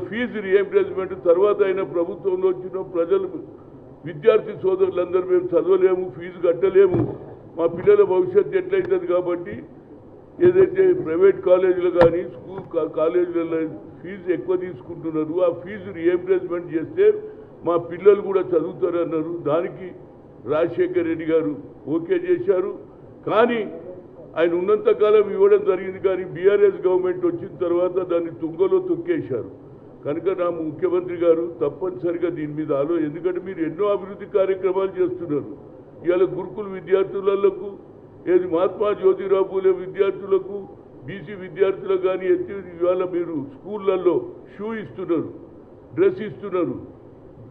Fee reimbursement తర్వాత అయినా ప్రభుత్వంలో వచ్చిన ప్రజలు విద్యార్థి సోదరులందరూ మేము చదవలేము, ఫీజు కట్టలేము, మా పిల్లల భవిష్యత్తు ఎట్లయితుంది కాబట్టి ఏదైతే ప్రైవేట్ కాలేజీలు కానీ స్కూల్ కాలేజీలలో ఫీజు ఎక్కువ తీసుకుంటున్నారు, ఆ ఫీజు రీఎంబర్స్మెంట్ చేస్తే మా పిల్లలు కూడా చదువుతారన్నారు. దానికి రాజశేఖర్ రెడ్డి గారు ఓకే చేశారు. కానీ ఆయన ఉన్నంతకాలం ఇవ్వడం జరిగింది. కానీ బీఆర్ఎస్ గవర్నమెంట్ వచ్చిన తర్వాత దాన్ని తుంగలో తొక్కేశారు. కనుక నా ముఖ్యమంత్రి గారు తప్పనిసరిగా దీని మీద ఎందుకంటే మీరు ఎన్నో అభివృద్ధి కార్యక్రమాలు చేస్తున్నారు. ఇవాళ గురుకుల విద్యార్థులకు ఏది మహాత్మా జ్యోతిరావు పూలే విద్యార్థులకు బీసీ విద్యార్థులకు కానీ ఇవాళ మీరు స్కూళ్ళల్లో షూ ఇస్తున్నారు, డ్రెస్ ఇస్తున్నారు,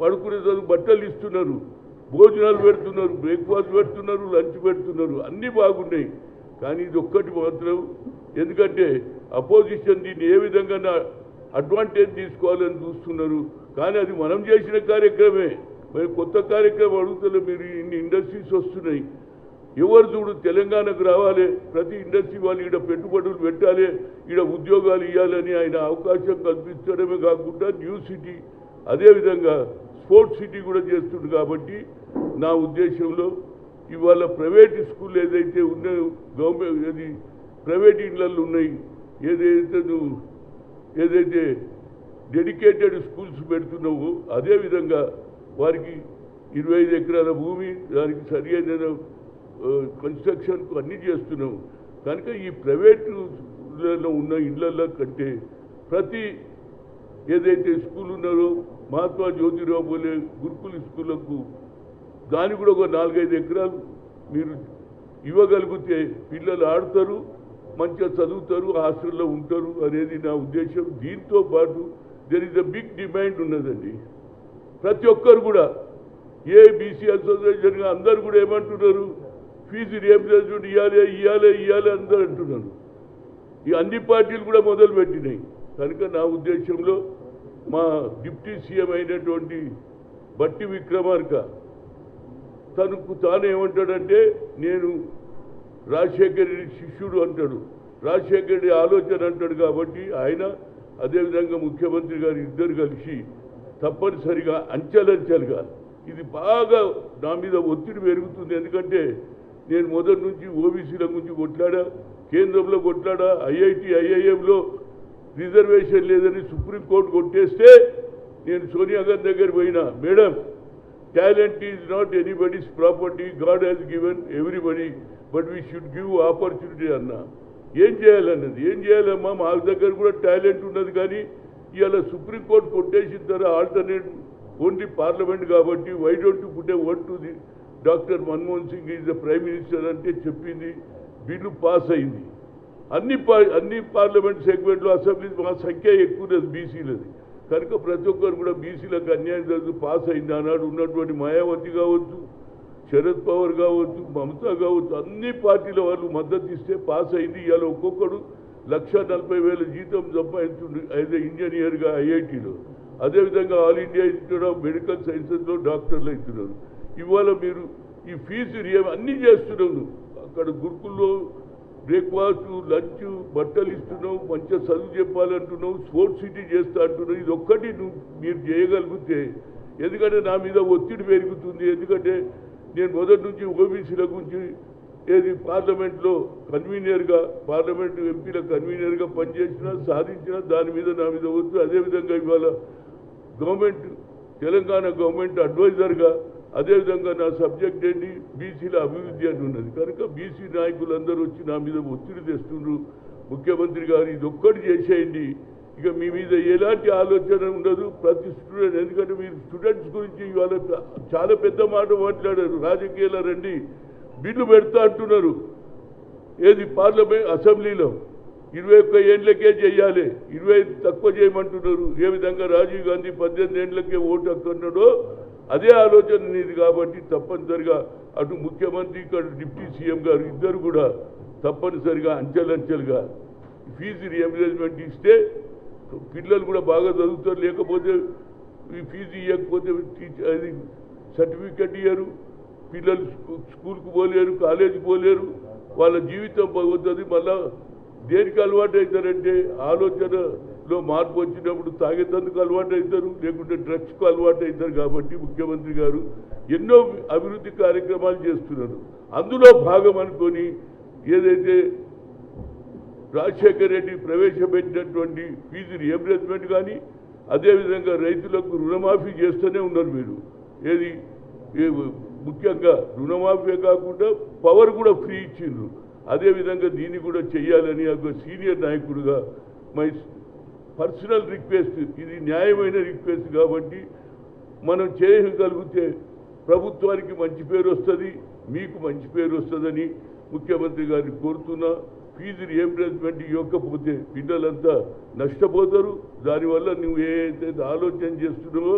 పడుకునే బట్టలు ఇస్తున్నారు, భోజనాలు పెడుతున్నారు, బ్రేక్ఫాస్ట్ పెడుతున్నారు, లంచ్ పెడుతున్నారు, అన్నీ బాగున్నాయి. కానీ ఇది ఒక్కటి మాత్రం ఎందుకంటే అపోజిషన్ దీన్ని ఏ విధంగా అడ్వాంటేజ్ తీసుకోవాలని చూస్తున్నారు. కానీ అది మనం చేసిన కార్యక్రమే. మరి కొత్త కార్యక్రమం అడుగుతారు. మీరు ఇన్ని ఇండస్ట్రీస్ వస్తున్నాయి, ఎవరు చూడు తెలంగాణకు రావాలి, ప్రతి ఇండస్ట్రీ వాళ్ళు ఇక్కడ పెట్టుబడులు పెట్టాలి, ఇక్కడ ఉద్యోగాలు ఇవ్వాలని ఆయన అవకాశం కల్పించడమే కాకుండా న్యూ సిటీ అదేవిధంగా స్పోర్ట్స్ సిటీ కూడా చేస్తుంది. కాబట్టి నా ఉద్దేశంలో ఇవాళ ప్రైవేట్ స్కూల్ ఏదైతే ఉన్నాయో గవర్నమెంట్ ఏది ప్రైవేట్ ఇళ్లలో ఉన్నాయి, ఏదైతే డెడికేటెడ్ స్కూల్స్ పెడుతున్నావో అదేవిధంగా వారికి 25 ఎకరాల భూమి దానికి సరి అయిన కన్స్ట్రక్షన్కు అన్నీ చేస్తున్నాము. కనుక ఈ ప్రైవేటులలో ఉన్న ఇళ్లలో కంటే ప్రతి ఏదైతే స్కూల్ ఉన్నారో మహాత్మా జ్యోతిరావు పూలే గురుకుల స్కూళ్ళకు దానికి కూడా ఒక 4-5 ఎకరాలు మీరు ఇవ్వగలిగితే పిల్లలు ఆడతారు, మంచిగా చదువుతారు, హాస్టల్లో ఉంటారు అనేది నా ఉద్దేశం. దీంతో పాటు there is a big demand ఉన్నదండి. ప్రతి ఒక్కరు కూడా ఏ బీసీ అసోసియేషన్గా అందరు కూడా ఏమంటున్నారు, ఫీజు రీఎంబర్స్మెంట్ ఇవ్వాలి అందరూ అంటున్నారు. ఈ అన్ని పార్టీలు కూడా మొదలుపెట్టినాయి. కనుక నా ఉద్దేశంలో మా డిప్యూటీ సీఎం అయినటువంటి బట్టి విక్రమార్క తాను ఏమంటాడంటే నేను రాజశేఖర్ రెడ్డి శిష్యుడు అంటాడు, రాజశేఖర్ రెడ్డి ఆలోచన అంటాడు. కాబట్టి ఆయన అదేవిధంగా ముఖ్యమంత్రి గారు ఇద్దరు కలిసి తప్పనిసరిగా అంచెలంచెలుగా ఇది బాగా నా మీద ఒత్తిడి పెరుగుతుంది. ఎందుకంటే నేను మొదటి నుంచి ఓబీసీల గురించి కొట్లాడా, కేంద్రంలో కొట్లాడా, ఐఐఎంలో రిజర్వేషన్ లేదని సుప్రీంకోర్టు కొట్టేస్తే నేను సోనియా గాంధీ దగ్గర పోయినా, madam talent is not anybody's property, God has given everybody but we should give opportunity అన్నా. ఏం చేయాలమ్మా, మా దగ్గర కూడా టాలెంట్ ఉన్నది. కానీ ఇవాళ సుప్రీంకోర్టు కొట్టేసిన తర్వాత ఆల్టర్నేట్ ఓన్లీ పార్లమెంట్ కాబట్టి why don't you put a word to the doctor Manmohan Singh is the prime minister అంటే చెప్పింది, బిల్లు పాస్ అయింది. అన్ని పార్లమెంట్ సెగ్మెంట్లో అసెంబ్లీ మా సంఖ్య ఎక్కువ బీసీలది. కనుక ప్రతి ఒక్కరు కూడా బీసీలకు అన్యాయం జరుగుతూ పాస్ అయింది. ఆనాడు ఉన్నటువంటి మాయావతి కావచ్చు, శరద్ పవార్ కావచ్చు, మమతా కావచ్చు, అన్ని పార్టీల వాళ్ళు మద్దతు ఇస్తే పాస్ అయింది. ఇవాళ ఒక్కొక్కడు 1,40,000 జీతం సంపాదించుండు యాజ్ ఎ ఇంజనీర్గా ఐఐటీలో. అదేవిధంగా All India Institute of Medical సైన్సెస్లో డాక్టర్లు అవుతున్నారు. ఇవాళ మీరు ఈ ఫీజు అన్నీ చేస్తున్నావు. అక్కడ గురుకుల్లో బ్రేక్ఫాస్ట్, లంచ్, బట్టలు ఇస్తున్నావు, మంచిగా చదువు చెప్పాలంటున్నావు, స్పోర్ట్స్ సిటీ చేస్తా అంటున్నావు. ఇది ఒక్కటి మీరు చేయగలిగితే, ఎందుకంటే నా మీద ఒత్తిడి పెరుగుతుంది. ఎందుకంటే నేను మొదటి నుంచి ఓబీసీల గురించి పార్లమెంట్లో కన్వీనర్గా, పార్లమెంట్ ఎంపీల కన్వీనర్గా పనిచేసినా, సాధించినా దాని మీద నా మీద వద్దు. అదేవిధంగా ఇవాళ గవర్నమెంట్ తెలంగాణ గవర్నమెంట్ అడ్వైజర్గా అదేవిధంగా నా సబ్జెక్ట్ ఏంటి బీసీల అభివృద్ధి అని ఉన్నది. కనుక బీసీ నాయకులందరూ వచ్చి నా మీద ఒత్తిడి తెస్తున్నారు. ముఖ్యమంత్రి గారు ఇది ఒక్కటి చేసేయండి, ఇక మీ మీద ఎలాంటి ఆలోచన ఉండదు ప్రతి స్టూడెంట్. ఎందుకంటే మీరు స్టూడెంట్స్ గురించి ఇవాళ చాలా పెద్ద మాట మాట్లాడారు. రాజకీయాల రండి బిల్లు పెడతా అంటున్నారు. పార్లమెంట్ అసెంబ్లీలో 21 ఏళ్ళకే చేయాలి, 25 తక్కువ చేయమంటున్నారు. ఏ విధంగా రాజీవ్ గాంధీ 18 ఏళ్ళకే ఓటు హక్కున్నాడో అదే ఆలోచన నీది. కాబట్టి తప్పనిసరిగా అటు ముఖ్యమంత్రి ఇక్కడ డిప్యూటీ సీఎం గారు ఇద్దరు కూడా తప్పనిసరిగా అంచెలంచెలుగా ఫీజు రీఎంబర్స్మెంట్ ఇస్తే పిల్లలు కూడా బాగా చదువుతారు. లేకపోతే ఈ ఫీజు ఇవ్వకపోతే అది సర్టిఫికెట్ ఇయ్యరు, పిల్లలు స్కూల్కి పోలేరు, కాలేజీకి పోలేరు, వాళ్ళ జీవితం పోతుంది. మళ్ళా దేనికి అలవాటు అవుతారంటే ఆలోచన లో మార్పు వచ్చినప్పుడు తాగేతందుకు అలవాటు అవుతారు, లేకుంటే డ్రగ్స్కు అలవాటు అవుతారు. కాబట్టి ముఖ్యమంత్రి గారు ఎన్నో అభివృద్ధి కార్యక్రమాలు చేస్తున్నారు. అందులో భాగం అనుకొని ఏదైతే రాజశేఖర్ రెడ్డి ప్రవేశపెట్టినటువంటి ఫీజు రియంబర్స్మెంట్ కానీ, అదేవిధంగా రైతులకు రుణమాఫీ చేస్తూనే ఉన్నారు మీరు. ఏది ముఖ్యంగా రుణమాఫీ కాకుండా పవర్ కూడా ఫ్రీ ఇచ్చిండ్రు. అదేవిధంగా దీన్ని కూడా చేయాలని ఒక సీనియర్ నాయకుడిగా మై పర్సనల్ రిక్వెస్ట్, ఇది న్యాయమైన రిక్వెస్ట్ కాబట్టి మనం చేయగలిగితే ప్రభుత్వానికి మంచి పేరు వస్తుంది, మీకు మంచి పేరు వస్తుందని ముఖ్యమంత్రి గారిని కోరుతున్నా. ఫీజు రియంబర్స్మెంట్ ఇవ్వకపోతే పిల్లలంతా నష్టపోతారు. దానివల్ల నువ్వు ఏదైతే ఆలోచన చేస్తున్నావో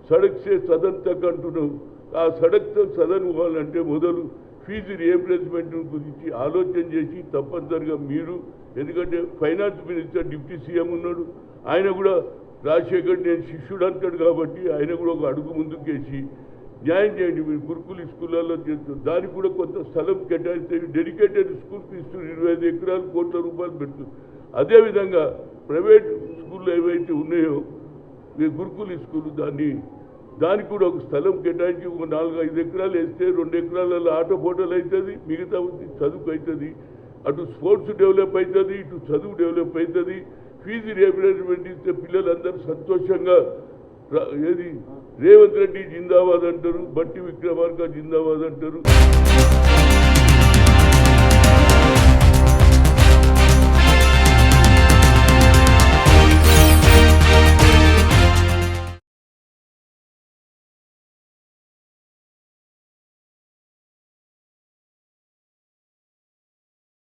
సడక్ సే సదన్ తక్ అంటున్నావు, ఆ సడక్ తక్ సదన్ పోవాలంటే మొదలు ఫీజు రియంబర్స్మెంట్ గురించి ఆలోచన చేసి తప్పనిసరిగా మీరు, ఎందుకంటే ఫైనాన్స్ మినిస్టర్ డిప్యూటీ సీఎం ఉన్నాడు, ఆయన కూడా రాజశేఖర్ నేను శిష్యుడు అంటాడు కాబట్టి ఆయన కూడా ఒక అడుగు ముందుకేసి న్యాయం చేయండి. మీరు గురుకుల స్కూళ్ళల్లో చేస్తారు, దానికి కూడా కొంత స్థలం కేటాయిస్తే డెడికేటెడ్ స్కూల్కి ఇస్తారు, 25 ఎకరాలు కోట్ల రూపాయలు పెడుతుంది. అదేవిధంగా ప్రైవేట్ స్కూళ్ళు ఏవైతే ఉన్నాయో గురుకుల స్కూల్ దానికి కూడా ఒక స్థలం కేటాయించి ఒక 4-5 ఎకరాలు వేస్తే 2 ఎకరాలలో ఆటో పోటలు అవుతుంది, మిగతా చదువుకు అవుతుంది. అటు స్పోర్ట్స్ డెవలప్ అవుతుంది, ఇటు చదువు డెవలప్ అవుతుంది. ఫీజు రియంబర్స్మెంట్ ఇస్తే పిల్లలందరూ సంతోషంగా ఏది రేవంత్ రెడ్డి జిందాబాద్ అంటారు, బట్టి విక్రమార్క జిందాబాద్ అంటారు.